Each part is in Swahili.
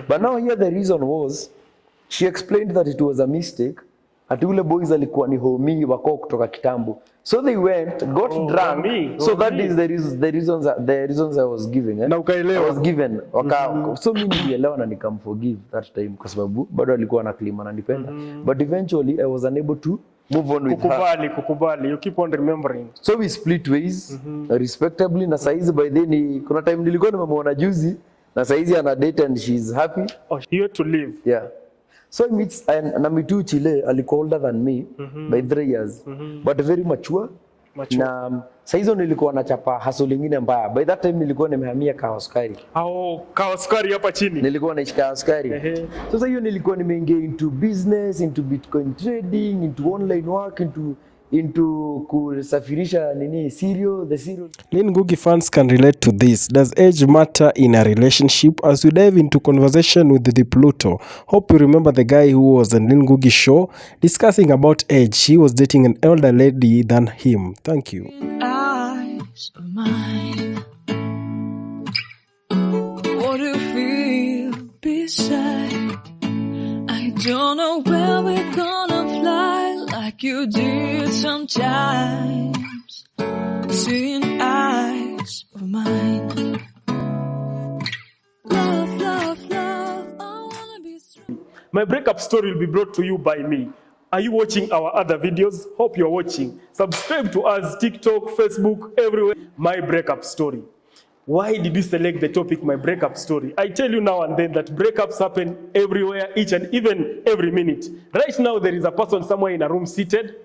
But now here the reason was, she explained that it was a mistake. Ati ule boys alikuwa ni homie wako kutoka kitambo. So they went, got drunk. So that is the reasons I was giving. Na ukaelewa. I was given. So mimi nilielewa na nikamforgive that time kwa sababu bado alikuwa na claim ananipenda. But eventually I was unable to move on with her. Kukubali. You keep on remembering. So we split ways respectably. Na saizi by then kuna time nilikuwa nimemwona juzi na saizi ana date and she's happy. Oh, here to live. Yeah. So na mitu Chile alikuwa older than me by 3 years. But very mature. Na saizo nilikuwa nachapa hustle lingine mbaya. By that time nilikuwa nimehamia Kawaskari. Kawaskari hapa chini. Nilikuwa naishi Kawaskari. Sasa hiyo nilikuwa nimeingia into business, into Bitcoin trading, into online work, into kusafirisha the cereal. Lynn Ngugi fans can relate to this. Does age matter in a relationship? As we dive into conversation with the Pluto, hope you remember the guy who was on Lynn Ngugi show discussing about age. He was dating an elder lady than him. Thank you. Eyes of mine. What do you feel beside? I don't know where we're gonna fly like you did sometimes. Seeing eyes of mine. Love, love, love, I wanna be strong. My breakup story will be brought to you by me. Are you watching our other videos? Hope you're watching. Subscribe to us, TikTok, Facebook, everywhere. My breakup story. Why did you select the topic, my breakup story? I tell you now and then that breakups happen everywhere, each and even every minute. Right now, there is a person somewhere in a room seated,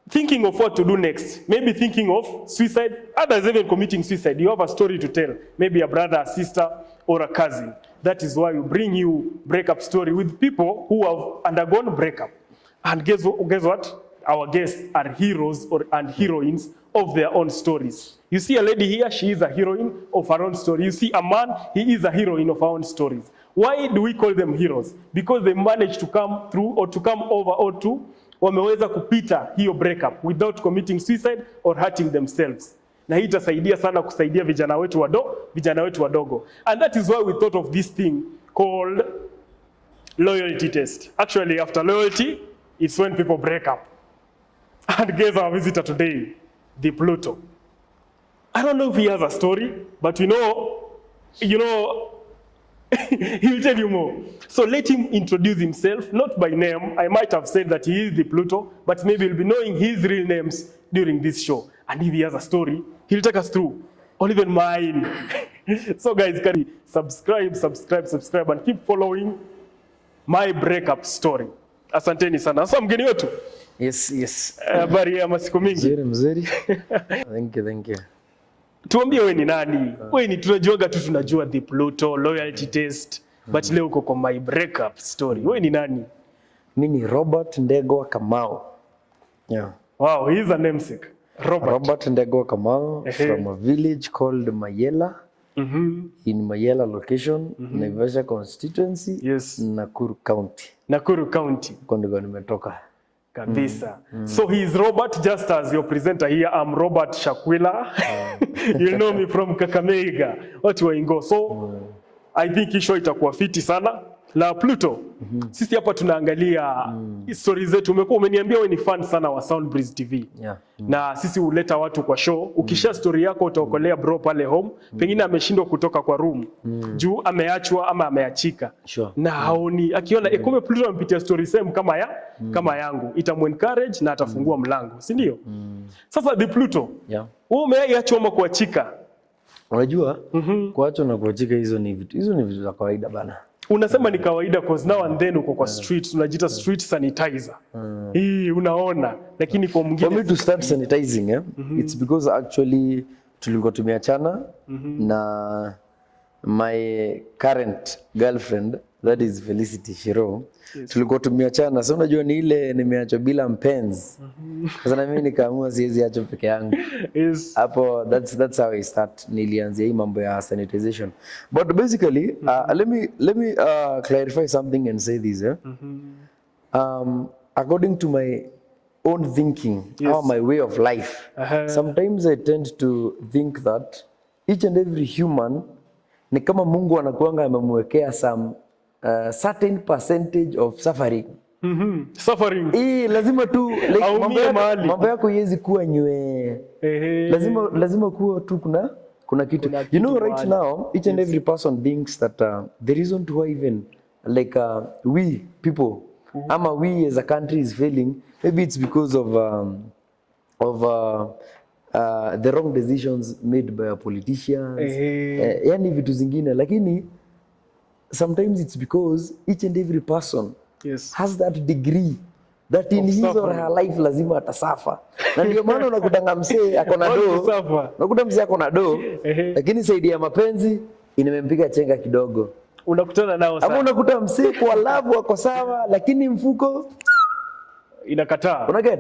thinking of what to do next. Maybe thinking of suicide. Others even committing suicide. You have a story to tell. Maybe a brother, a sister, or a cousin. That is why we bring you breakup story with people who have undergone breakup. And guess what? Our guests are heroes and heroines of their own stories. You see a lady here, she is a heroine of her own story. You see a man, he is a heroine of our own stories. Why do we call them heroes? Because they managed to come through or to come over or to wameweza kupita hiyo breakup without committing suicide or hurting themselves. Na hii itasaidia sana kusaidia vijana wetu wadogo. And that is why we thought of this thing called loyalty test. Actually, after loyalty, it's when people break up. And guess our visitor today, the Pluto. I don't know if he has a story, but you know, he will tell you more. So let him introduce himself, not by name. I might have said that he is the Pluto, but maybe you'll be knowing his real names during this show. And if he has a story, he'll take us through, or even mine. So guys, can you subscribe, and keep following my breakup story. Asanteni sana. Sasa mgeni wetu. Yes. Habari ya masiku mingi. Mzuri. Thank you. Tuambie wewe ni nani? Wewe ni tunajua the Pluto loyalty test, but leo uko kwa my breakup story. Wewe ni nani? Mimi ni Robert Ndegwa Kamau. Yeah. Wow, he is a namesake. Robert Ndegwa Kamau from a village called Mayela. In Mayela location, Naivasha constituency, yes. Nakuru County. Ndiko nimetoka. Kabisa. So he is Robert, just as your presenter here. I'm Robert Shakwila. You know me from Kakamega. Watu wa Ingo. So I think hii show itakuwa fiti sana. La Pluto. Sisi hapa tunaangalia stories zetu. Umeniambia wewe ni fan sana wa Soundbreeze TV. Yeah. Na sisi huleta watu kwa show. Ukisha story yako utaokolea bro pale home. Pengine ameshindwa kutoka kwa room. Juu ameachwa ama ameachika. Sure. Na haoni akiona kumbe Pluto ampitia story same kama yangu. Itamu-encourage na atafungua mlango. Si ndio? Sasa the Pluto. Yeah. Wewe umeachwa ama kuachika? Unajua? Kuachwa na kuachika hizo ni vitu za kawaida bana. Unasema ni kawaida cause now and then uko kwa street, unajita street sanitizer. Hii unaona, lakini kwa mwingine for me to start sanitizing, it's because actually tulikuwa tumeachana na my current girlfriend, that is Felicity Shiro. Yes. Tulikuwa tumeachana. Sasa unajua ni ile nimeachwa bila mpenzi. Sasa na mimi nikaamua siwezi acha peke yangu. Yes. Hapo that's how I start. Nilianzia hii mambo ya sanitization. But basically, let me clarify something and say this. According to my own thinking, or my way of life, sometimes I tend to think that each and every human ni kama Mungu anakuanga amemwekea some certain percentage of suffering. Suffering. Lazima tu like, mambo yako iwezi kuwa nywe. Lazima kuwa tu kuna kitu. You know right now each and every person thinks that the reason to why even like we people ama we as a country is failing, maybe it's because of the wrong decisions made by our politicians. Yani vitu zingine, lakini sometimes it's because each and every person has that degree that in his or her life lazima atasafa. Na ndio maana unakutanga msee ako na do, unakuta msee ako na do, lakini saidi ya mapenzi inimempiga chenga kidogo. Unakutana nao sana. Ama unakuta msee kwa love wako sawa, lakini mfuko inakataa. Unaget?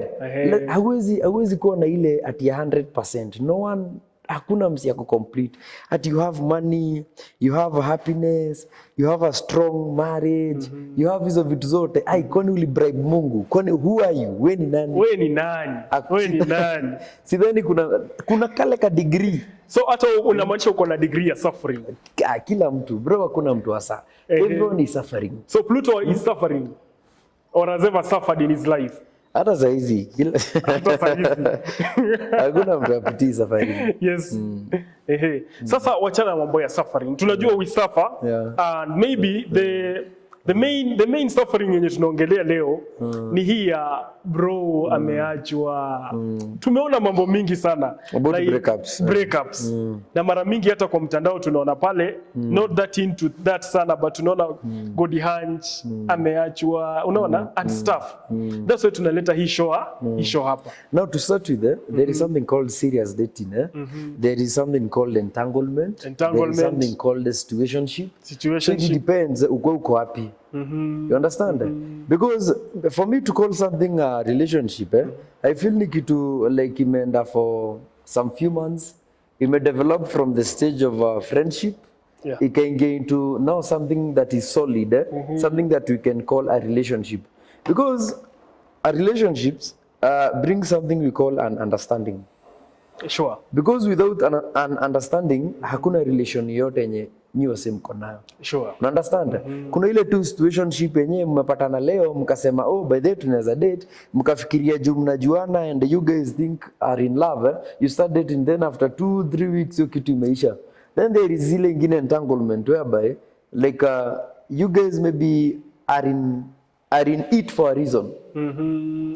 Hauwezi kuwa na ile at 100%. No one, hakuna msi yako complete. At you have money, you have happiness, you have a strong marriage, you have hizo vitu zote. Kwani ulibribe Mungu? Kwani who are you? Wewe ni nani? Wewe ni nani? Sidhani kuna kale ka degree. So hata unamaanisha uko na degree ya suffering. Kila mtu, bro, hakuna mtu hasa. Everyone is suffering. So Pluto is suffering or has ever suffered in his life? Hata saizi hakuna mtu apitii safari. Yes. Sasa wachana mambo ya suffering. Tunajua we suffer and maybe the main suffering yenye tunaongelea leo ni hii ya bro ameachwa. Tumeona mambo mingi sana about like breakups. Na mara mingi hata kwa mtandao tunaona pale not that into that sana but tunaona Godi Hunch ameachwa, unaona and stuff. That's why tunaleta hii show hapa. Now to start with, there is something called serious dating. There is something called entanglement. There is something called situationship. So it depends uko wapi. You understand? Because for me to call something a relationship, I feel ni kitu like imeenda for some few months, ime develop from the stage of friendship, ikaingia into now something that is solid, something that we can call a relationship. Because a relationships bring something we call an understanding. Sure. Because without an understanding, hakuna relation yote yenye nyiwa mko nayo. Sure. You understand? Kuna ile tu situationship yenyewe mmepatana leo mkasema by the way tunaweza date, mkafikiria juu mnajuana and you guys think are in love, you start dating, then after 2-3 weeks hiyo kitu imeisha. Then there is ile ingine entanglement whereby like you guys maybe are in it for a reason.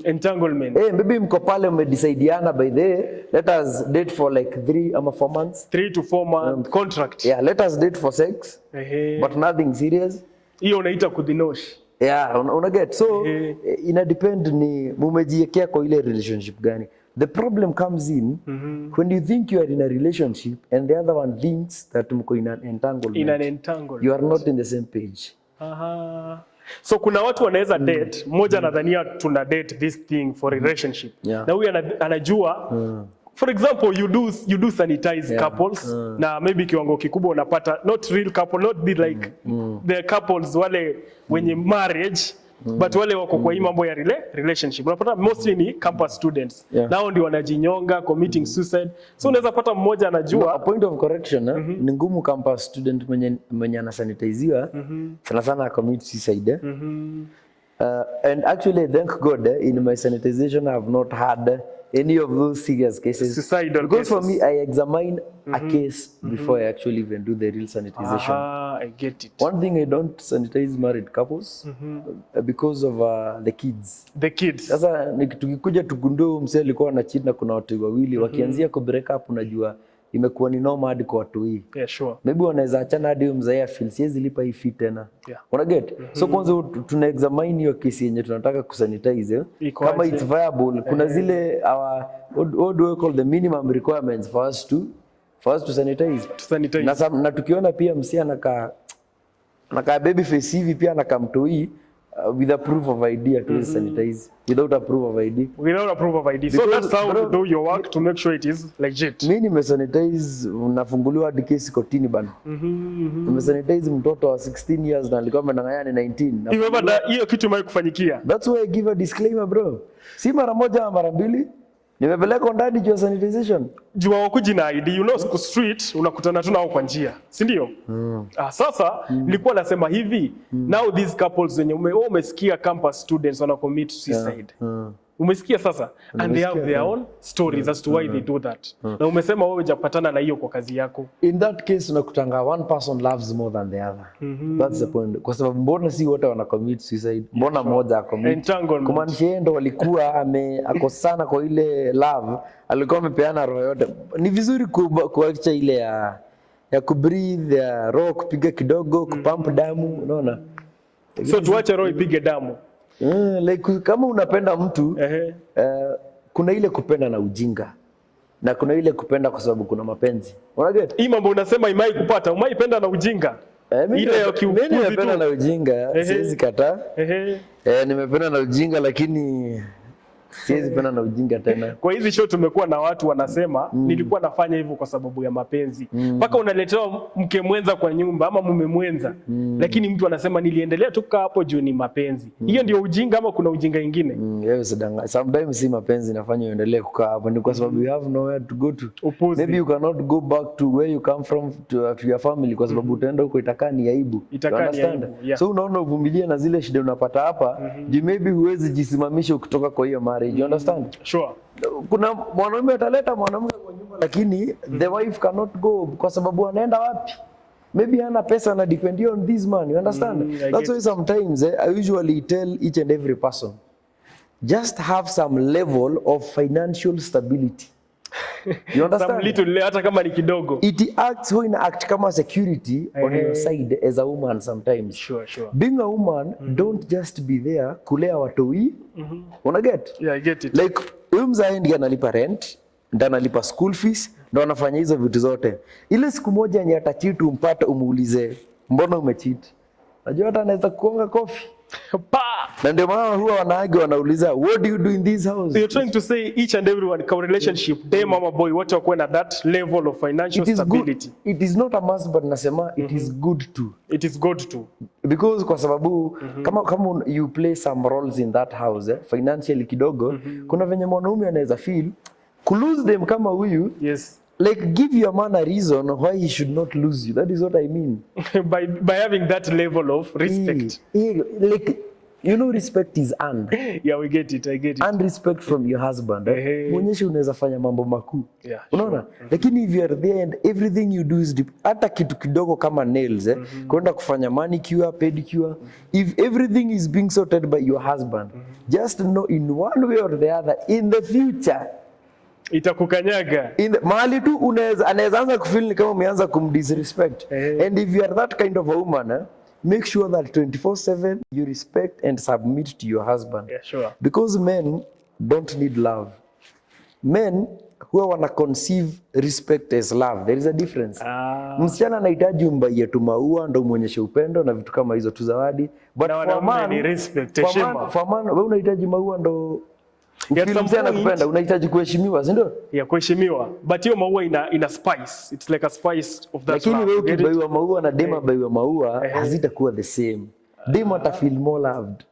Entanglement. Maybe mko pale mmedecideana by the let us date for like 3 or 4 months. 3 to 4 month contract. Yeah, let us date for sex. But nothing serious. Hiyo unaita kudinosh. Yeah, una get. So ina depend ni mumejiekea kwa ile relationship gani. The problem comes in when you think you are in a relationship and the other one thinks that mko in an entanglement. You are not in the same page. So kuna watu wanaweza date, mmoja anadhania tuna date this thing for relationship. Na huyu anajua for example you do sanitize couples na maybe kiwango kikubwa unapata not real couple, not be like the couples wale wenye marriage but wale wako kwa hii mambo ya relationship. Unapata mostly ni campus students. Nao ndio wanajinyonga, committing suicide. So unaweza pata mmoja anajua. A point of correction, ni ngumu campus student mwenye anasanitiziwa sana sana commit suicide. And actually thank God in my sanitization I have not had any of those serious cases. Suicidal because cases. For me I examine a case before I actually even do the real sanitization. I get it. One thing I don't sanitize married couples because of the kids. The kids. Sasa tukikuja tugundue msee alikuwa na cheat na kuna watu wawili wakianzia ku break up, unajua imekuwa ni normal hadi kwa watu hii. Yeah, sure. Maybe wanaweza achana hadi mzae feel siwezi lipa hii fee tena. Una get? So kwanza tuna examine hiyo kesi yenye tunataka kusanitize kama it's viable. Kuna zile what do we call the minimum requirements for us to sanitize. Na tukiona pia msee anakaa baby face hivi pia anakaa mtoi with a proof of ID to sanitize. Without a proof of ID. Without a proof of ID. So that's how you do your work to make sure it is legit. Mimi nimesanitize, nafunguliwa hadi kesi kotini bana. Nimesanitize mtoto wa 16 years na alikuwa amenang'anya ni 19. Hiyo kitu imewahi kufanyikia. That's why I give a disclaimer bro. Si mara moja mara mbili. Nimepeleka ndani juu ya sanitization. Jua wakuji na ID, you know siku street unakutana tu nao kwa njia, si ndio? Sasa nilikuwa nasema hivi, now these couples wenye umesikia campus students wana commit suicide. Umesikia sasa? And they have their own stories as to why they do that. Na umesema wewe hujapatana na hiyo kwa kazi yako. In that case unakutanga one person loves more than the other. That's the point. Kwa sababu mbona si wote wana commit suicide? Mbona mmoja akommit? Kumaanisha yeye ndo alikuwa akosana kwa ile love, alikuwa amepeana roho yote. Ni vizuri kuacha ile ya kubreathe, ya roho kupiga kidogo, kupump damu, unaona? So tuache roho ipige damu. Like kama unapenda mtu kuna ile kupenda na ujinga na kuna ile kupenda kwa sababu kuna mapenzi. Unaget? Hii mambo unasema imai kupata, umaipenda na ujinga. Ile ya kiupuzi tu. Nimependa na ujinga, siwezi kataa. Nimependa na ujinga lakini siwezi penda na ujinga tena. Kwa hizi show tumekuwa na watu wanasema nilikuwa nafanya hivyo kwa sababu ya mapenzi. Mpaka unaletewa mke mwenza kwa nyumba ama mume mwenza. Lakini mtu anasema niliendelea tu kukaa hapo juu ni mapenzi. Hiyo ndio ujinga ama kuna ujinga mwingine? Yes, sometimes si mapenzi inafanya uendelee kukaa hapo ni kwa sababu you have nowhere to go to. Upuzi. Maybe you cannot go back to where you come from to your family kwa sababu utaenda huko itakaa ni aibu. Yeah. So unaona uvumilie na zile shida unapata hapa, maybe huwezi jisimamisha ukitoka kwa hiyo marriage. You understand? Sure. Kuna mwanaume ataleta mwanamke kwa nyumba lakini the wife cannot go kwa sababu anaenda wapi? Maybe hana pesa na depend on this man. You understand? That's why sometimes I usually tell each and every person just have some level of financial stability. You understand? Some little, hata kama ni kidogo. It acts when act kama security on your side as a woman sometimes. Sure. Being a woman, don't just be there kulea watoi. Wanna get? Yeah, I get it. Like huyu mzae ndiye analipa rent, ndiye analipa school fees, ndio anafanya hizo vitu zote. Ile siku moja yenye atacheat umpate umuulize, mbona umecheat? Unajua hata anaweza kuonga coffee. Na ndio maana huwa wanawake wanauliza what do you do in this house? You're trying to say each and everyone in relationship, they mama boy, what you are at that level of financial stability. It is not a must but nasema it is good to. It is good to. Because kwa sababu kama you play some roles in that house financially kidogo, kuna venye mwanaume anaweza feel ku lose them kama huyu. Yes. Like give your man a reason why he should not lose you. That is what I mean. by having that level of respect. Like you know respect is earned. Yeah, we get it. I get it. And respect from your husband. Muonyeshe unaweza fanya mambo makuu. Yeah, unaona? Lakini if you are there and everything you do is hata kitu kidogo kama nails kwenda kufanya manicure, pedicure, if everything is being sorted by your husband, just know in one way or the other in the future itakukanyaga. Mahali tu anaweza anza kufeel kama umeanza kumdisrespect. And if you are that kind of a woman, make sure that 24/7 you respect and submit to your husband. Yeah, sure. Because men don't need love. Men huwa wana conceive respect as love. There is a difference. Msichana anahitaji umbaie tu maua ndo muonyeshe upendo na vitu kama hizo tu zawadi. But for man ni respect, heshima. For man wewe unahitaji maua ndo msichana kupenda, unahitaji kuheshimiwa, si ndio? Yeah, kuheshimiwa. But hiyo maua ina spice. It's like a spice of that. Lakini wewe ukibaiwa maua na dema baiwa maua hazitakuwa the same. Dema ata feel more loved.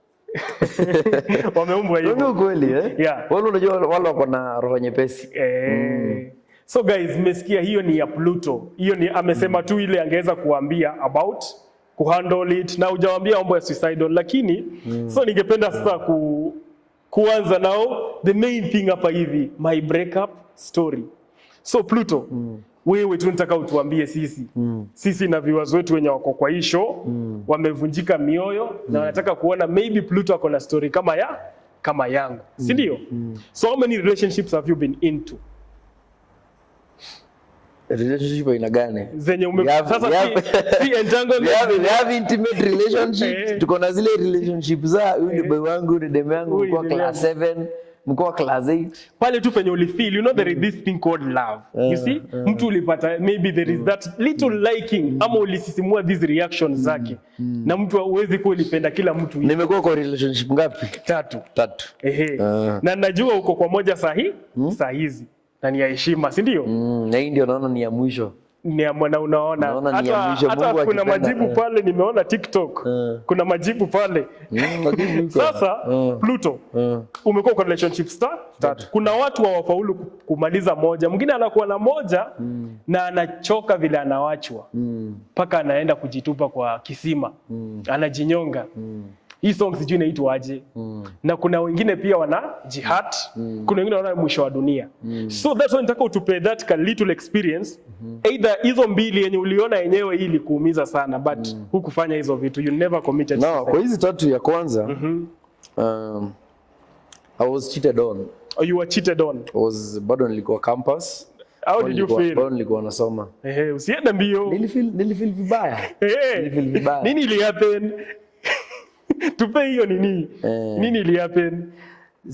Wameumbwa hivyo. Ndio kweli Yeah. Wale unajua wale wako na roho nyepesi. So guys, mmesikia hiyo ni ya Pluto. Hiyo ni amesema tu ile angeweza kuambia about kuhandle it na hujawaambia mambo ya suicidal lakini so ningependa sasa kuanza nao the main thing hapa hivi, my breakup story. So Pluto, wewe tu nataka utuambie sisi na viewers wetu wenye wako kwa hii show wamevunjika mioyo na wanataka kuona maybe Pluto ako na story kama yangu, si ndio? So how many relationships have you been into? Relationship aina gani? Zenye sasa si entanglement. We have intimate relationships. Tuko na zile relationships za huyu ni boy wangu, ni demu yangu kwa class 7, mko class 8. Pale tu penye ulifeel, you know there is this thing called love. You see? Mtu ulipata maybe there is that little liking ama ulisisimua these reactions zake. Na mtu hawezi kulipenda kila mtu. Nimekuwa kwa relationship ngapi? 3. Na najua uko kwa moja saa hizi. Na ni ya heshima, si ndio? Na hii ndio naona ni ya mwisho. ni ya mwana unaona. Unaona ni ya mwisho, Mungu Hata kuna akipenda. majibu pale nimeona TikTok. Kuna majibu pale. Sasa Pluto umekuwa kwa relationship start. Kuna watu hawafaulu kumaliza moja. Mwingine anakuwa na moja na anachoka vile anawachwa. Mpaka anaenda kujitupa kwa kisima. Anajinyonga. Hii song sijui inaitwa aje. Na kuna wengine pia wana jihad. Kuna wengine wana mwisho wa dunia. So that's why nataka utupe that little experience. Either hizo mbili yenye uliona yenyewe hii ilikuumiza sana but hukufanya hizo vitu. You never committed no, kwa hizi tatu ya kwanza I was cheated on. Oh, you were cheated on. Bado nilikuwa campus. How did you feel? Bado nilikuwa nasoma. Usiende mbio. Nilifeel vibaya. Nilifeel vibaya. Nini ili happen? Tupe hiyo nini? Nini ili happen?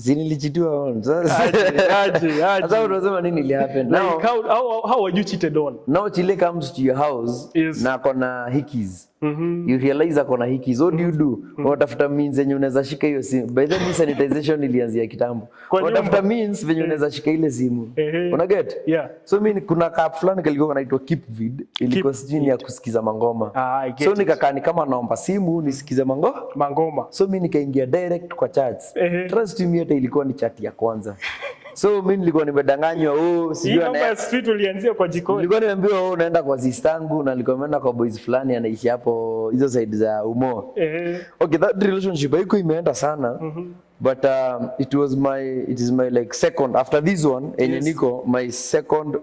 Nilichitiwa on. Aje. Sasa unasema nini ili happen? Like how were you cheated on? Now Chile comes to your house na kona hikis. You realize akona hikis. What do you do? Unatafuta means yenye unaweza shika hiyo simu. By the way, sanitization ilianzia kitambo. Unatafuta means venye unaweza shika ile simu. Una get? Yeah. So mimi kuna app fulani kalikuwa kanaitwa Keepvid. Ilikuwa sijui ya kusikiza mangoma. So nikakaa ni kama naomba simu nisikize mangoma. So mimi nikaingia direct kwa chats. Trust me, hata ilikuwa ni chat ya kwanza. So mimi nilikuwa nimedanganywa sijui na street ulianzia kwa jikoni. Nilikuwa nimeambiwa unaenda kwa sistangu na nilikuwa nimeenda kwa boys fulani anaishi hapo hizo side za Umo. Okay, that relationship haiko imeenda sana. But it is my like second after this one enye niko my second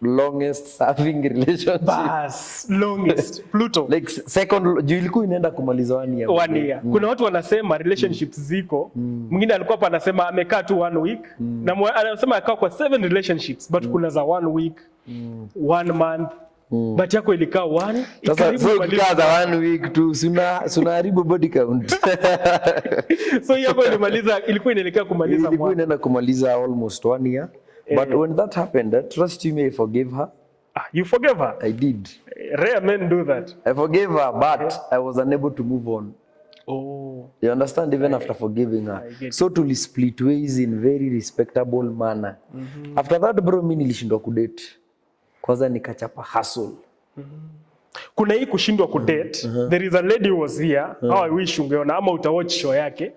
longest serving relationship. Bas, longest. Pluto. Like second, juu ilikuwa inaenda kumaliza 1 year. 1 year. Kuna watu wanasema relationships ziko. Mwingine alikuwa hapa anasema amekaa tu 1 week. Na anasema akaa kwa 7 relationships. But kuna za 1 week, 1 month. But yako ilikaa 1. Sasa so ikaza 1 week tu sunaharibu body count. So yako ilikuwa inaelekea kumaliza 1. Ilikuwa inaenda kumaliza almost 1 year. But when that happened, trust me, I forgave her. You forgave her? I did. Rare men do that. I forgave her, but I was unable to move on. Oh. You understand? Even after forgiving her. So to split ways in very respectable manner. After that, bro, mimi nilishindwa kudate. Kwanza nikachapa hustle. Kuna hii kushindwa kudate. There is a lady who was here. How I wish ungeona ama utawatch show yake.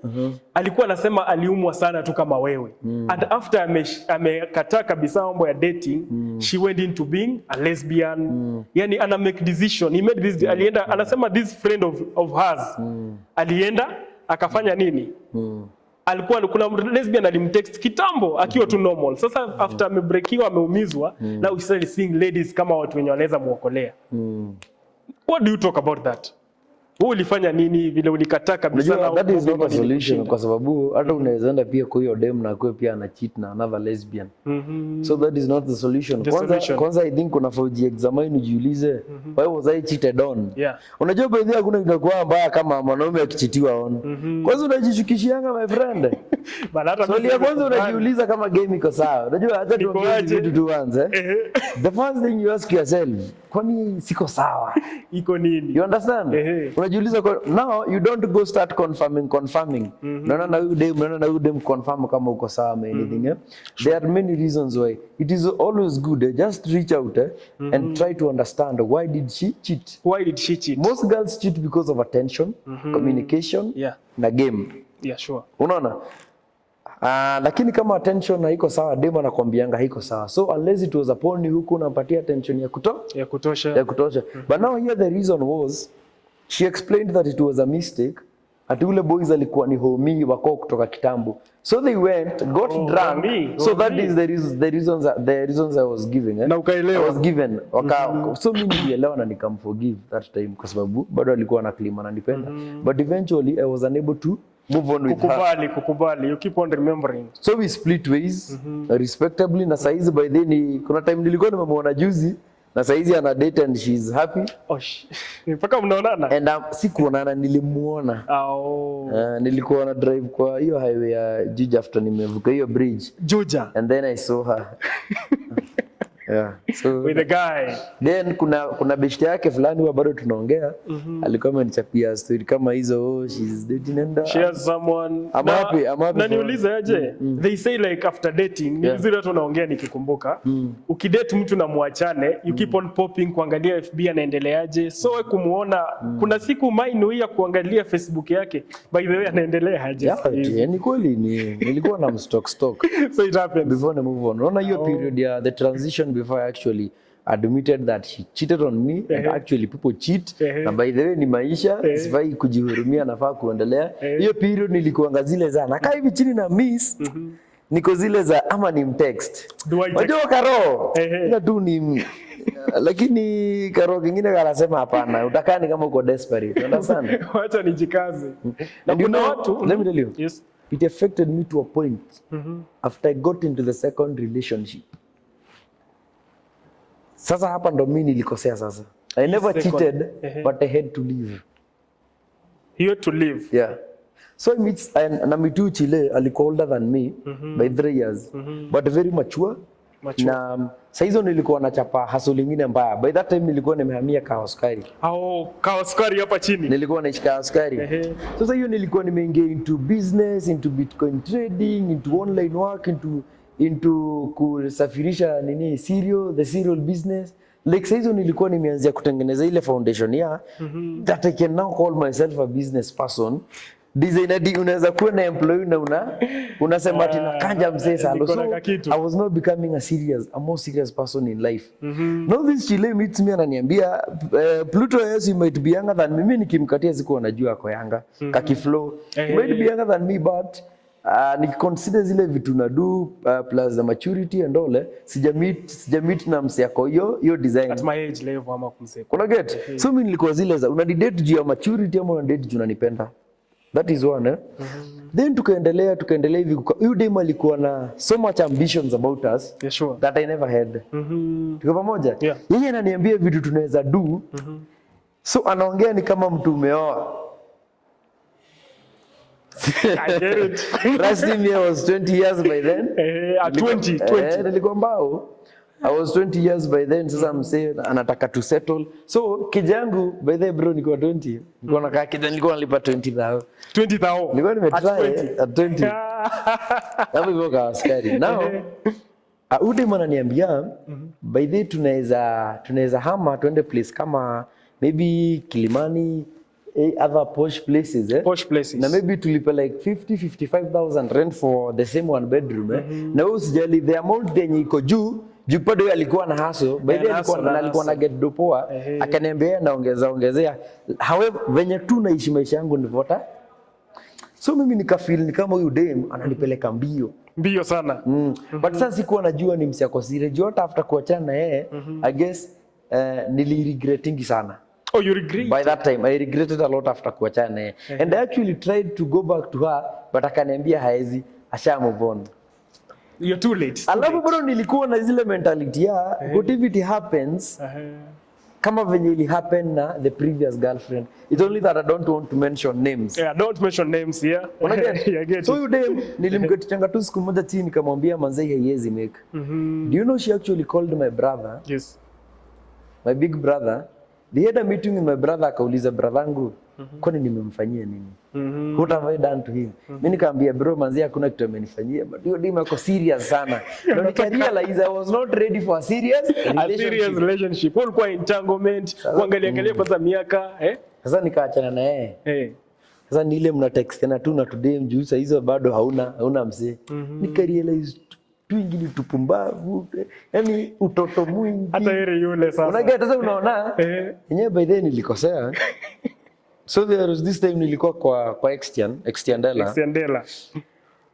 Alikuwa anasema aliumwa sana tu kama wewe. And after amekataa kabisa mambo ya dating, she went into being a lesbian. Yani ana make decision. He made this, alienda anasema this friend of hers. Alienda akafanya nini? Kuna lesbian alimtext kitambo akiwa tu normal. Sasa after amebreakiwa ameumizwa, now we started seeing ladies kama watu wenye wanaweza muokolea. What do you talk about that? Wewe ulifanya nini vile ulikataa kabisa na that is not a solution kwa sababu hata unaweza enda pia kwa hiyo dem na kwa pia ana cheat na another lesbian. So that is not the solution. Kwanza I think kuna fauji examine ujiulize why was I cheated on? Unajua baadhi hakuna inakuwa mbaya kama mwanaume akichitiwa on. Kwanza unajishukishianga my friend. Swali ya kwanza unajiuliza kama game iko sawa. Unajua hata tuongee vitu tu anze. The first thing you ask yourself, kwani siko sawa? Iko nini? You understand? Unajiuliza now you don't go start confirming. Naona na huyu dem confirm kama uko sawa ama anything. There are many reasons why. It is always good just reach out and try to understand why did she cheat? Why did she cheat? Most girls cheat because of attention, communication, na game. Yeah, sure. Unaona? Lakini kama attention haiko sawa, demo anakuambianga haiko sawa. So unless it was upon you huku unampatia attention ya kutosha. But now here the reason was she explained that it was a mistake. Ati ule boys alikuwa ni homie wako kutoka kitambo. So they went, got drunk. So that is the reasons I was giving. Na ukaelewa. I was given. So mimi nilielewa na nikamforgive that time kwa sababu bado alikuwa na claim ananipenda. But eventually I was unable to move on with her. Kukubali. You keep on remembering. So we split ways respectably na saizi by then kuna time nilikuwa nimemwona juzi na saizi ana date and she's happy. Mpaka mnaonana? And sikuonana, nilimuona. Nilikuwa na drive kwa hiyo highway ya Juja after nimevuka hiyo bridge. Juja. And then I saw her. Yeah. So with the guy. then kuna beshte yake fulani huwa bado tunaongea. Alikuwa amenichapia story kama hizo, oh, she's dating and She has someone. I'm happy Na niulize aje, they say like after dating, ni vizuri watu wanaongea nikikumbuka. Ukidate mtu na muachane, you keep on popping kuangalia FB anaendeleaje. So wewe kumuona, kuna siku mine ya kuangalia Facebook yake, by the way anaendelea aje. Yeah, ni kweli nilikuwa na stock. So it happens. Before I move on. Unaona hiyo period ya the transition before I actually admitted that she cheated on me and actually people cheat. Na by the way ni maisha, sifai kujihurumia, nafaa kuendelea. Hiyo period nilikuanga zile za nakaa hivi chini na miss. Niko zile za ama ni mtext. Wajua karo. Ila tu ni lakini karo kingine kanasema hapana, utakaa ni kama uko desperate. Understand? Wacha nijikaze. Na And kuna watu, let me tell you. yes. It affected me to a point after I got into the second relationship. Sasa hapa ndo mimi nilikosea sasa. I never cheated, but I had to leave. You had to leave. Yeah. So na mitu Chile alikuwa older than me by 3 years, but very mature. Na saizo nilikuwa nachapa hustle lingine mbaya. By that time nilikuwa nimehamia Kawaskari. Kawaskari hapa chini. Nilikuwa naishi Kawaskari. Sasa hiyo nilikuwa nimeingia into business, into Bitcoin trading, into online work, into kusafirisha the cereal business. Like saizo nilikuwa nimeanzia kutengeneza ile foundation ya that I can now call myself a business person. Designer unaweza kuwa na employee na unasema ati nakanja mzee salo. So I was not becoming a more serious person in life. Now this Chile meets me ananiambia Pluto, yes, you might be younger than me. Mimi nikimkatia siku anajua ako yanga kakiflow. You might be younger than me, but nikiconsider zile vitu na do plus the maturity and all, sijamit na mse yako hiyo design at my age level ama kumseko. Kuna get? So mimi nilikuwa zile za unadidate juu ya maturity ama unadidate juu unanipenda. That is one. Then tukaendelea hivi. Huyu dem alikuwa na so much ambitions about us that I never had. Tuko pamoja? Yeye ananiambia vitu tunaweza do. So anaongea ni kama mtu umeoa. I get it. Trust me, I was 20 years by then. At 20. Nilikuwa mbao. I was 20 years by then. Sasa msee anataka to settle. So kijangu by the bro nilikuwa 20. Nilikuwa nakaa kijana, nilikuwa nalipa 20,000. 20,000. Nilikuwa nimetry at 20. Hapo hivyo kwa askari. Now Ude ananiambia by the tunaweza hama tuende place kama maybe Kilimani, other posh places. Posh places. Na maybe tulipe like 55,000 rent for the same one bedroom. Na usijali the amount yenye iko juu bado alikuwa na haso. By the alikuwa na get dopoa. Akaniambia naongezea. However, venye tu naishi maisha yangu ndivota. So mimi nikafeel ni kama huyu dem ananipeleka mbio sana. But sasa sikuwa najua ni msiako sire. Juu hata after kuachana na yeye, I guess nili-regrettingi sana. Oh, you regret? By that time, I regretted a lot after kuachana na yeye. And I actually tried to go back to her, but akaniambia haezi, asha move on. You're too late. Alafu bado nilikuwa na zile mentality ya what if it happens kama venye ili happen na the previous girlfriend. It's only that I don't want to mention names. Yeah, don't mention names here. Yeah, so you dem nilimgetichanga tu siku moja chini nikamwambia manzai haiwezi make. Do you know she actually called my brother? Yes. My big brother. They had a meeting with my brother, akauliza brothangu, kwani nimemfanyia nini? What have I done to him? Mimi nikamwambia bro, manzi hakuna kitu amenifanyia, but hiyo dima ako serious sana. Ndio nikarealize I was not ready for a serious relationship. Ulikuwa entanglement, kuangalia kwanza miaka, Sasa nikaachana na yeye. Sasa ni ile mna text na tu na today mjuu sasa hizo bado hauna mzee. Nikarealize tu ingine tupumbavu, yani utoto mwingi. Hata yeye yule sasa. Unageta sasa unaona? Yenyewe by then nilikosea. So there was this time nilikuwa kwa Extiandela.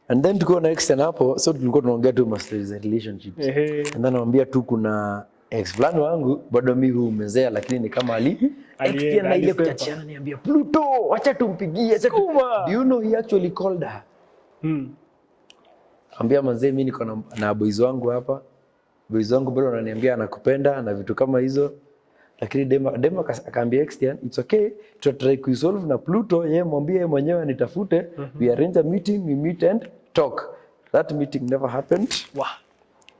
And then tuko na Extian hapo, so tulikuwa tunaongea tu masters and relationships. And then naambia tu kuna ex fulani wangu bado mimi humezea, lakini ni kama Extian na ile kuchachiana niambia Pluto, acha tumpigie. Do you know he actually called her? Ambia manze mimi niko na boys wangu hapa. Boys wangu bado ananiambia anakupenda na vitu kama hizo. Lakini dema akaambia Extian, it's okay, try kuisolve na Pluto, yeye mwambie yeye mwenyewe anitafute. We arrange a meeting, we meet and talk. That meeting never happened. Wow.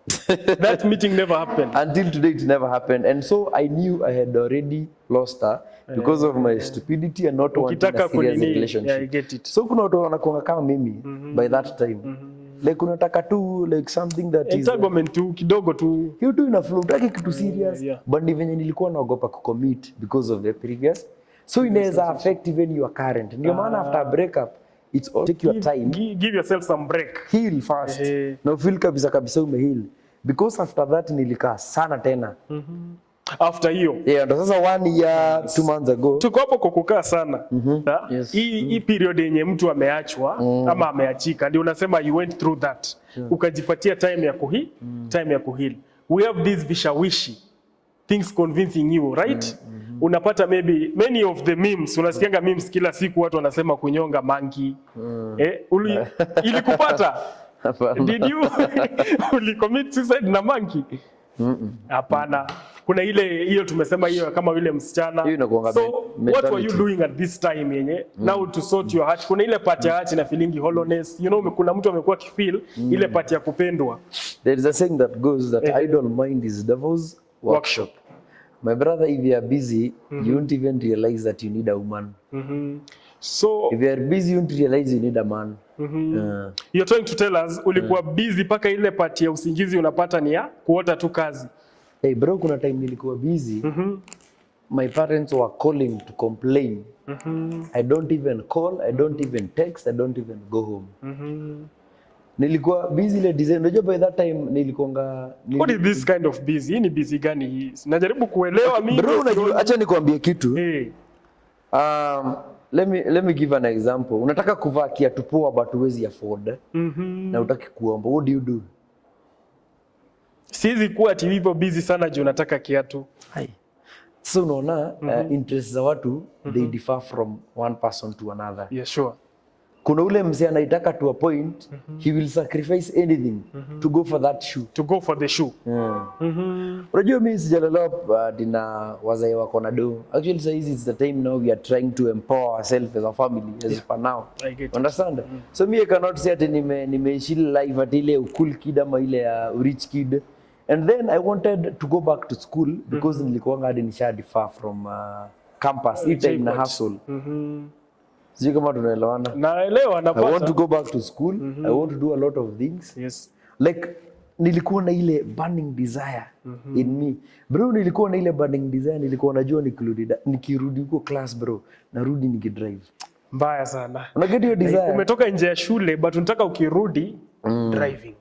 That meeting never happened. Until today it never happened, and so I knew I had already lost her because of my stupidity and not wanting Ukitaka a serious kunini, relationship. yeah, I get it. So kuna watu wanakuanga kama mimi by that time. Like unataka tu like something that is Entanglement tu kidogo tu. hiyo tu ina flow, utaki kitu serious. Yeah. But venye nilikuwa naogopa kucommit because of the previous, so inaweza affect even your current. Ndio maana after a breakup it's all take your time, Give yourself some break. heal fast. Na feel kabisa umeheal, because after that nilikaa sana tena. After hiyo. Yeah, ndo sasa 1 year 2 months ago Tuko hapo kwa kukaa sana. Yes. Hii period yenye mtu ameachwa ama ameachika, ndio unasema you went through that. Ukajipatia time ya kuheal. We have this vishawishi, things convincing you, right? Unapata maybe many of the memes, unasikianga memes kila siku watu wanasema kunyonga monkey. Ilikupata? Did you commit suicide na monkey? Hapana. Kuna hiyo tumesema hiyo kama vile msichana. So what were you doing at this time yenye now to sort your heart? Kuna ile part ya heart na feeling hollowness. You know, kuna mtu amekuwa kifeel ile part ya kupendwa. There is a saying that goes that idle mind is devil's workshop. My brother, if you are busy, you won't even realize that you need a woman. So if you are busy, you won't realize you need a man. You're trying to tell us ulikuwa busy paka ile part ya usingizi unapata ni ya kuota tu kazi. Hey bro, kuna time nilikuwa busy. My parents were calling to complain. I don't even call, I don't even text, I don't even go home. Nilikuwa busy ile design. Unajua by that time nilikuanga What is this kind of busy? Hii ni busy gani hii? Najaribu kuelewa mimi. Bro, unajua acha nikwambie kitu. Hey. Let me give an example. Unataka kuvaa kiatu poa but huwezi afford. Na utaki kuomba. What do you do? Siwezi kuwa ati hivyo busy sana juu unataka kiatu. Hai. So unaona interests za watu they differ from one person to another. Yeah, sure. Kuna ule mzee anaitaka to a point, he will sacrifice anything to go for that shoe. To go for the shoe. Unajua mimi sijalelewa dina wazee wako na do. Actually so it's the time now we are trying to empower ourselves as a family as per now. I get it. Understand? So me I cannot say ati nimeishi life at ile cool kid ama ile rich kid. And then I wanted to go back to school because nilikuwa hadi nishadi far from campus. Hii time na hustle. Sijui kama tunaelewana. Naelewa napata. I want to go back to school. I want to do a lot of things. Yes. Like nilikuwa na ile burning desire in me. Bro, nilikuwa na ile burning desire, nilikuwa najua nikirudi huko class bro, narudi nikidrive. Mbaya sana. Unaget hiyo desire? Umetoka nje ya shule but unataka ukirudi driving.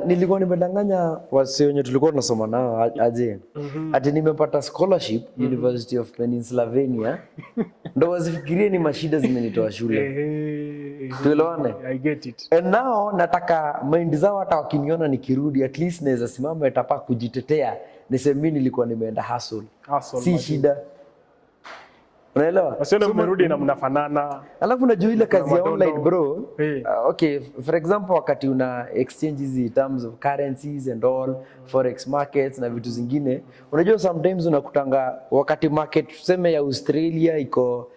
Nilikuwa nimedanganya wase wenye tulikuwa tunasoma nao aje. Ati nimepata scholarship University of Pennsylvania. Ndo wasifikirie ni mashida zimenitoa shule. Tuelewane? I get it. And now nataka mind zao hata wakiniona nikirudi at least naweza simama etapa kujitetea. Niseme mimi nilikuwa nimeenda hustle. Si shida. Unaelewa? Wasione mmerudi na mnafanana. Alafu unajua ile kazi ya online bro. Hey. Okay, for example wakati una exchange hizi terms of currencies and all, forex markets na vitu zingine, unajua sometimes unakutanga wakati market tuseme ya Australia iko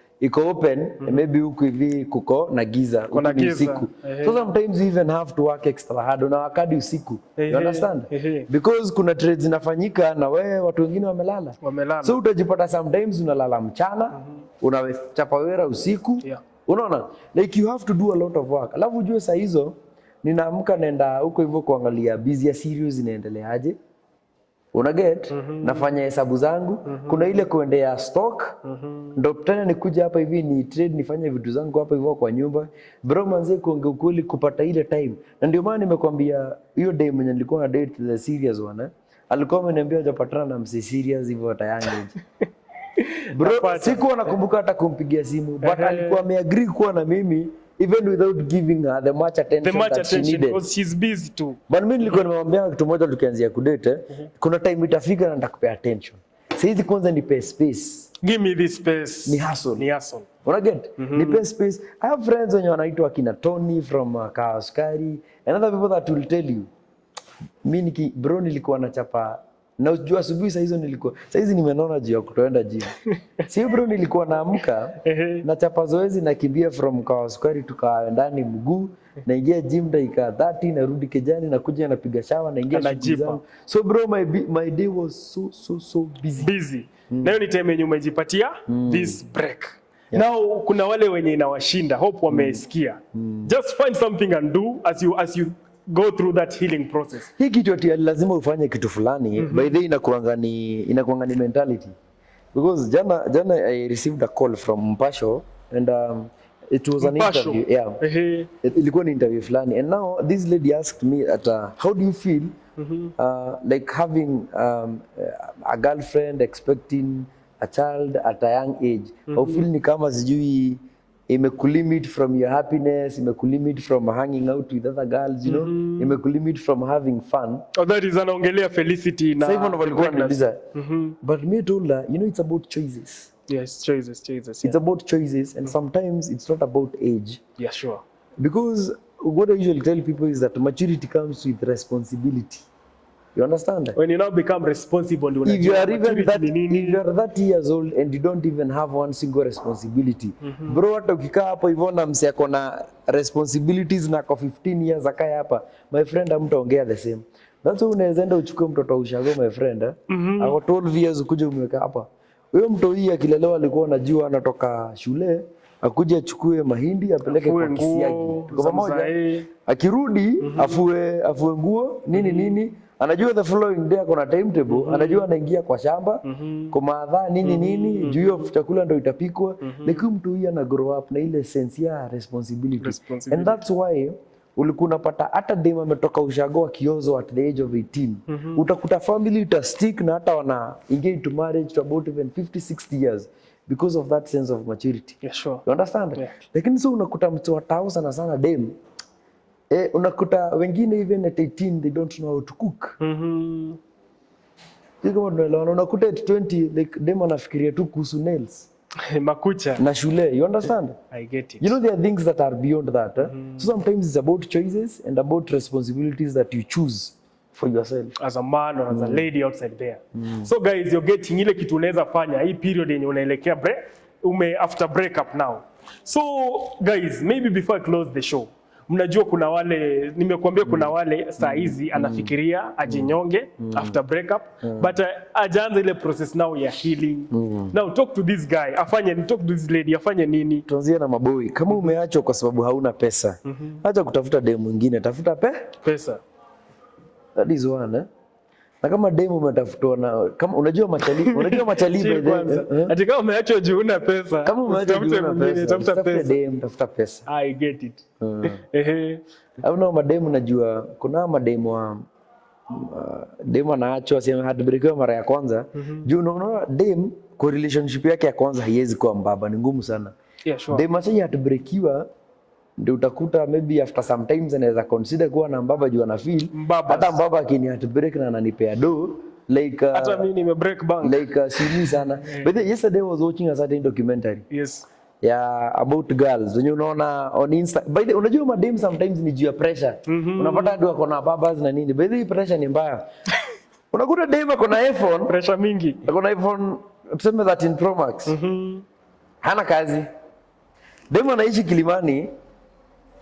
open, maybe huku hivi kuko na giza, kuna usiku. So sometimes you even have to work extra hard na wakati usiku. You understand? Because kuna trades zinafanyika na wewe watu wengine wamelala. So utajipata sometimes unalala mchana, unachapa wera usiku. Unaona? Like you have to do a lot of work. Alafu ujue saa hizo ninaamka naenda huko hivyo kuangalia busy ya series inaendeleaje. Unaget? Nafanya hesabu zangu. Kuna ile kuendea stock. Ndo tena nikuja hapa hivi ni trade nifanye vitu zangu hapa hivyo kwa nyumba. Bro manze kuongea ukweli kupata ile time. Na ndio maana nimekwambia hiyo day mwenye nilikuwa na date the serious one. Alikuwa ameniambia hajapatana na msi serious hivyo atayange. Bro sikuwa nakumbuka hata kumpigia simu but alikuwa ameagree kuwa na mimi even without giving her the much attention that she needed. Because she's busy too. But mimi nilikuwa nimemwambia kitu moja tukianzia kudate, kuna time itafika na nitakupea attention. Sasa kwanza nipe space. Give me this space. Ni hustle. Ni hustle. Unaget? Nipe space. I have friends wenye wanaitwa kina Tony from Kaoskari and other people that will tell you. Mimi bro nilikuwa nachapa Na ujua asubuhi saa hizo nilikuwa, saa hizi nimenona juu ya kutoenda gym. Sio bro, nilikuwa naamka na chapa zoezi na kimbia from Kawasukari tuka ndani mguu, naingia gym dakika 30 narudi kejani na kuja napiga shower naingia shughuli zangu. So bro, my day was so busy. Na hiyo ni time yenye umejipatia this break. Now kuna wale wenye inawashinda, hope wamesikia. Just find something and do as you go through that healing process. Hii kitu ati lazima ufanye kitu fulani, by the way inakuanga ni mentality. Because jana I received a call from Mpasho and it was an interview. Yeah. Ilikuwa ni interview fulani, and now this lady asked me how do you feel like having a girlfriend, expecting a child at a young age? How feel ni kama sijui imekulimit from your happiness, imekulimit from hanging out with other girls, you know, imekulimit from having fun. Oh, that is anaongelea Felicity na. Sasa hivyo walikuwa wanauliza. But me told her, you know, it's about choices. Yes, choices. Yeah. It's about choices, and sometimes it's not about age. Yeah, sure. Because what I usually tell people is that maturity comes with responsibility. You understand? When you now become responsible, if you are even that, if you are 30 years old and you don't even have one single responsibility, bro, hata ukikaa hapo hivyo na msi ako na responsibilities na kwa 15 years akaya hapa, my friend, hamtaongea the same. That's why unaweza enda uchukue mtoto ushago, my friend, ako 12 years ukuje umweka hapa. Huyo mtoto hii akilelewa alikuwa anajua anatoka shule, akuje achukue mahindi apeleke kwa kisiagi. Kwa pamoja, akirudi afue nguo nini anajua the following day kuna timetable, anajua anaingia kwa shamba kumadha nini juu hiyo chakula ndio itapikwa. Lakini mtu huyu ana grow up na ile sense ya responsibility. And that's why ulikuwa unapata hata dem ametoka ushago akiozo at the age of 18, utakuta family ita stick na hata wana engage to marriage to about even 50-60 years because of that sense of maturity. Yeah, sure. You understand? Yeah. Lakini so unakuta mtu wa tao sana dem, unakuta wengine even at 18 they don't know how to cook. Kama tunaelewana, unakuta at 20 like dem anafikiria tu kuhusu nails. Makucha. Na shule, you understand? I get it. You know, there are things that are beyond that. So sometimes it's about choices and about responsibilities that you choose for yourself. As a man or as a lady outside there. So guys, you're getting ile kitu unaweza fanya hii period yenye unaelekea after breakup now. So guys, maybe before I close the show, mnajua kuna wale, nimekuambia kuna wale saa hizi anafikiria ajinyonge after breakup, but ajaanza ile process now ya healing. Now talk to this guy, talk to this lady, afanye nini? Tuanzie na maboi. Kama umeachwa kwa sababu hauna pesa, acha kutafuta demu mwingine, tafuta pesa. That is one. Na kama demu umetafutwa na kama unajua machali kwanza. Ati kama umeachwa juu una pesa. Kama umeachwa juu una pesa, tafuta demu, tafuta pesa. I get it. Au na mademu najua kuna mademu wa demu anaachwa sema heartbreak mara ya kwanza. Juu unaona demu kwa relationship yake ya kwanza haiwezi kuwa mbaba, ni ngumu sana. Yeah, sure. Demu acha heartbreakiwa ndio utakuta maybe after sometimes anaweza consider kuwa na mbaba juu ana feel hata mbaba akini heartbreak na ananipea do like hata mimi nime break bank like sini sana. But yesterday I was watching a certain documentary. Yes. Yeah, about girls. When you know on Insta, by the unajua madem sometimes ni juu ya pressure. Unapata ndio akona babas na nini. By the pressure ni mbaya. Unakuta dem akona iPhone, pressure mingi. Akona iPhone tuseme 13 Pro Max. Hana kazi. Dem anaishi Kilimani,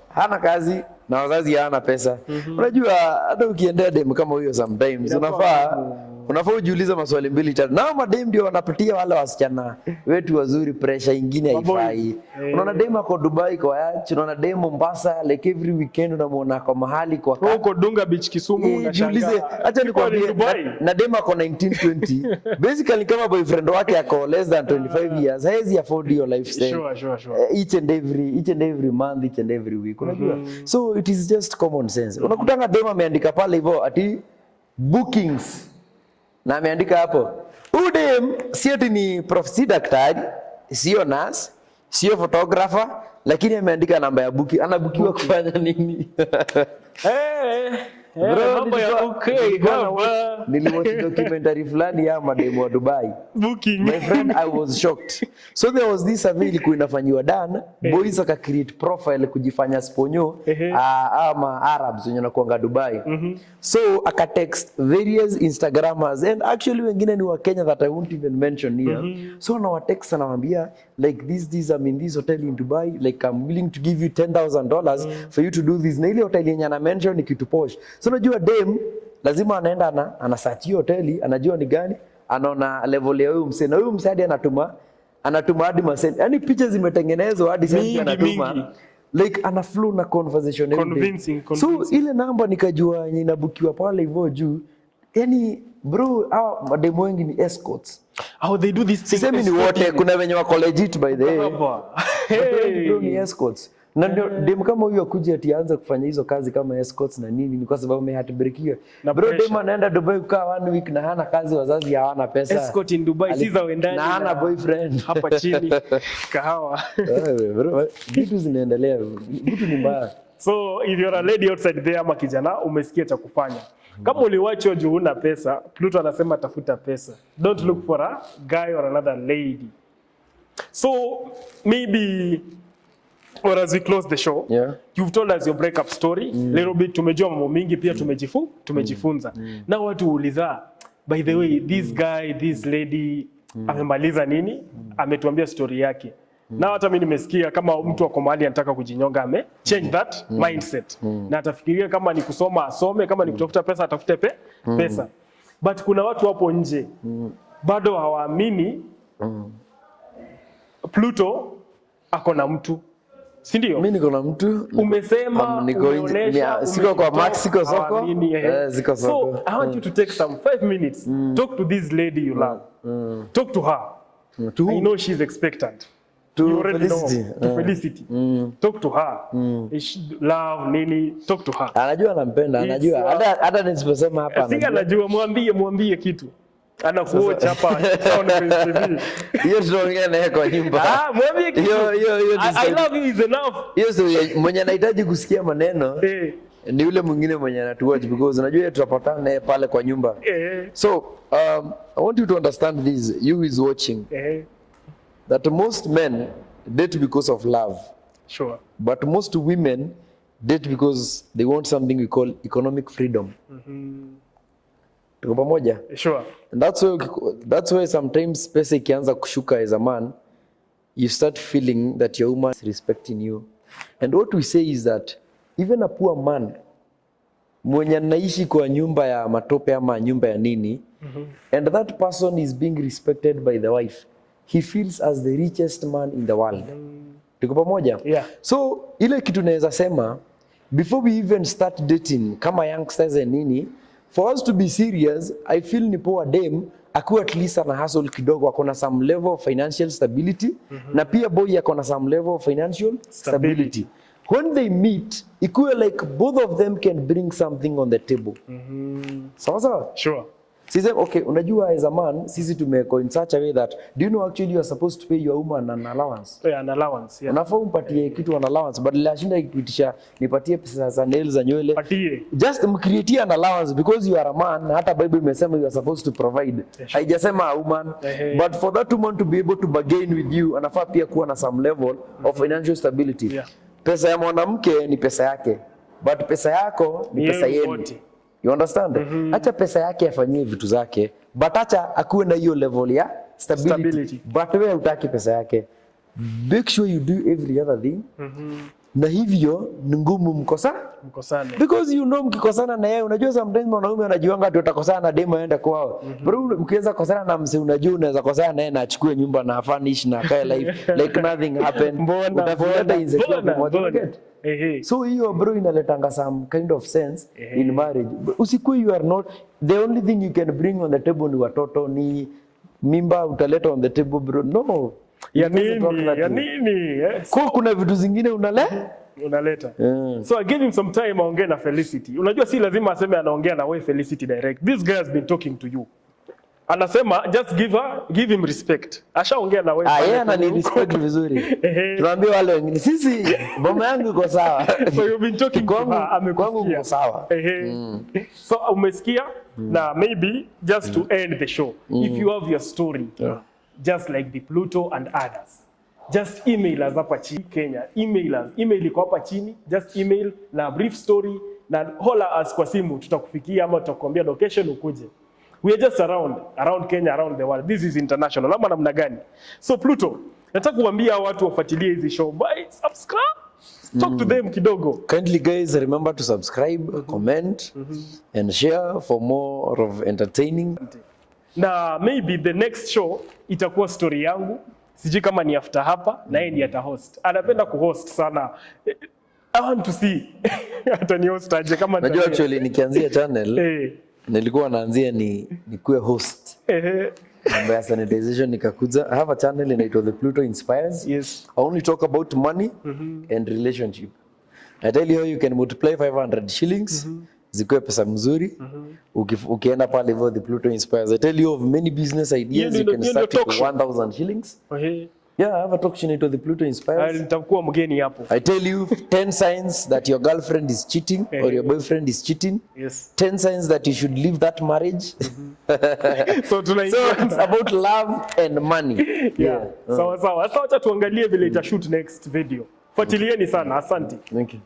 hana kazi na wazazi hana pesa. Unajua hata ukiendea dem kama huyo sometimes unafaa ujiulize maswali mbili tatu. Na madem ndio wanapitia wale wasichana wetu wazuri, pressure ingine haifai. Unaona dem ako Dubai kwa yacht, unaona dem Mombasa like every weekend unamuona kwa mahali kwa huko Dunga Beach Kisumu unashangaa. Acha nikwambie na dem ako 1920. Basically kama boyfriend wake ako less than 25 years, haezi afford your lifestyle. Sure. Each and every month, each and every week. Unajua? So it is just common sense. Unakutanga dem ameandika pale hivyo ati bookings. Na ameandika hapo, udem si ati ni si daktari, sio nurse, sio photographer, lakini ameandika namba ya buki. Anabukiwa kufanya nini? mambo ya okay hapa. Niliwatch documentary fulani ya mademo wa Dubai. Booking. My friend, I was shocked. So there was this survey ilikuwa inafanywa Dan, boys aka create profile kujifanya sponyo ama Arabs wenye wanakuanga Dubai. So aka text various Instagrammers and actually wengine ni wa Kenya that I won't even mention here. So na wa text anamwambia like this I'm in this hotel in Dubai, like I'm willing to give you $10,000 for you to do this. Na ile hotel yenye ana mention ni kitu posh. So unajua dem lazima anaenda ana search hiyo hoteli, anajua ni gani, anaona level ya huyu msee, na huyu msee hadi anatuma hadi masend, yani picha zimetengenezwa hadi sasa anatuma like ana flow na conversation convincing. So ile namba nikajua yenye inabukiwa pale hivyo juu, yani bro mademo wengi ni escorts. How they do this thing? Sisemi ni wote, kuna wenye wako legit by the way. Bro ni escorts. Na ndio dem kama huyo akuja atianza kufanya hizo kazi kama escorts na nini, ni kwa sababu ameheartbreakiwa. Bro dem anaenda Dubai kukaa 1 week na hana kazi, wazazi hawana pesa. Escort in Dubai si za wendani na hana boyfriend hapa chini kahawa. Bro vitu zinaendelea, vitu ni mbaya. So if you're a lady outside there ama kijana umesikia cha kufanya, kama uliwacho juu una pesa, Pluto anasema tafuta pesa. Don't look for a guy or another lady. So maybe or as we close the show, you've told us your breakup story. Little bit tumejua mambo mingi pia tumejifunza. Na watu uliza, by the way, this guy, this lady amemaliza nini? Ametuambia story yake. Na hata mimi nimesikia kama mtu wako mahali anataka kujinyonga change that mindset. Na atafikiria kama ni kusoma asome, kama ni kutafuta pesa atafute pesa. But kuna watu hapo nje bado hawaamini Pluto ako na mtu. Si ndio? Mimi niko na mtu. Umesema umeonesha siko kwa Max, siko soko. Siko soko. So I want you to take some 5 minutes. Talk to this lady you love. Talk to her. I know she's expectant. You already Felicity. know. To Felicity. Talk to her. Love nini? Talk to her. Anajua anampenda, anajua. Hata nisiposema hapa anajua. Anajua, mwambie kitu. Anakuoch hapa sound TV. Hiyo tunaongea naye kwa nyumba. Mwambie kitu. I love you is enough. Hiyo sio mwenye anahitaji kusikia maneno. Ni yule mwingine mwenye anatuwatch, because unajua tutapatana naye pale kwa nyumba. So I want you to understand this, you is watching. That most men date because of love. Sure. But most women date because they want something we call economic freedom. Tuko pamoja? Sure. And that's why sometimes pesa ikianza kushuka as a man, you start feeling that your woman is respecting you. And what we say is that even a poor man mwenye anaishi kwa nyumba ya matope ama nyumba ya nini, and that person is being respected by the wife, he feels as the richest man in the world. Tuko pamoja? Yeah. So ile kitu naweza sema, before we even start dating kama youngsters and nini, for us to be serious, I feel ni poa dem akuwa at least ana hustle kidogo, akona some level of financial stability, na pia boy akona some level of financial stability. When they meet, ikuwe like both of them can bring something on the table. Sawa? Sure. Sisi okay, unajua as a man, sisi tumeko in such a way that, do you know actually you are supposed to pay your woman an allowance? Yeah, an allowance, yeah. Unafaa umpatie kitu an allowance, but lashinda ikipitisha nipatie pesa za nails za nywele. Patie. Just mcreate an allowance because you are a man. Hata Bible imesema you are supposed to provide. Haijasema a woman. But for that woman to be able to bargain with you, anafaa pia kuwa na some level of financial stability. Yeah. Pesa ya mwanamke ni pesa yake, but pesa yako ni pesa yenu. You understand? Acha pesa yake afanyie vitu zake, but acha akuwe na hiyo level ya stability. But wewe hutaki pesa yake. Make sure you do every other thing. Na hivyo ni ngumu mkosane. Because you know mkikosana na yeye, unajua sometimes wanaume wanajiwanga tu utakosana na demo aende kwao. Bro, mkiweza kosana na mse, unajua unaweza kosana naye na achukue nyumba na furnish na kae life like nothing happened. Utafuata insecure. So hiyo bro inaletanga some kind of sense in marriage. Usikue you are not the only thing you can bring on the table, ni watoto, ni mimba utaleta on the table bro. No. Ya nini? Yes. Kuna vitu zingine unaleta. So I give him some time aongee na Felicity. Unajua si lazima aseme anaongea na wewe Felicity direct. This guy has been talking to you. Anasema just give him respect. Ashaongea na wewe. Yeye anani respect vizuri. Tunaambia wale wengine sisi mama yangu iko sawa. So you've been talking to her, kwangu iko sawa. So umesikia na maybe just to end the show. If you have your story just like the Pluto and others, just email us hapa chini Kenya. Email iko hapa chini. Just email na brief story na holla us kwa simu, tutakufikia ama tutakwambia location ukuje. We are just around Kenya, around the world. This is international. Ama namna gani? So Pluto, nataka kuambia watu wafuatilie hizi show. Subscribe. Talk to them kidogo. Kindly guys, remember to subscribe, comment and share for more of entertaining. Na maybe the next show itakuwa story yangu. Sijui kama ni after hapa na yeye ndiye atahost. Anapenda kuhost sana. I want to see. Atani host aje kama najua actually nikianzia channel nilikuwa naanzia ni kuwe host. Mambo ya sanitization nikakuja. I have a channel inaitwa The Pluto Inspires. Yes. I only talk about money and relationship. I tell you how you can multiply 500 shillings. Zikuwe pesa mzuri. Ukienda pale hivyo The Pluto Inspires. I tell you of many business ideas you can start with 1000 shillings. Yeah, I have a talk show inaitwa The Pluto Inspires. Nitakuwa mgeni hapo. I tell you 10 signs that your girlfriend is cheating or your boyfriend is cheating. Yes. 10 signs that you should leave that marriage. So it's about love and money. Yeah. Sawa. Sasa acha tuangalie vile ita shoot next video. Fuatilieni sana. Asante. Thank you.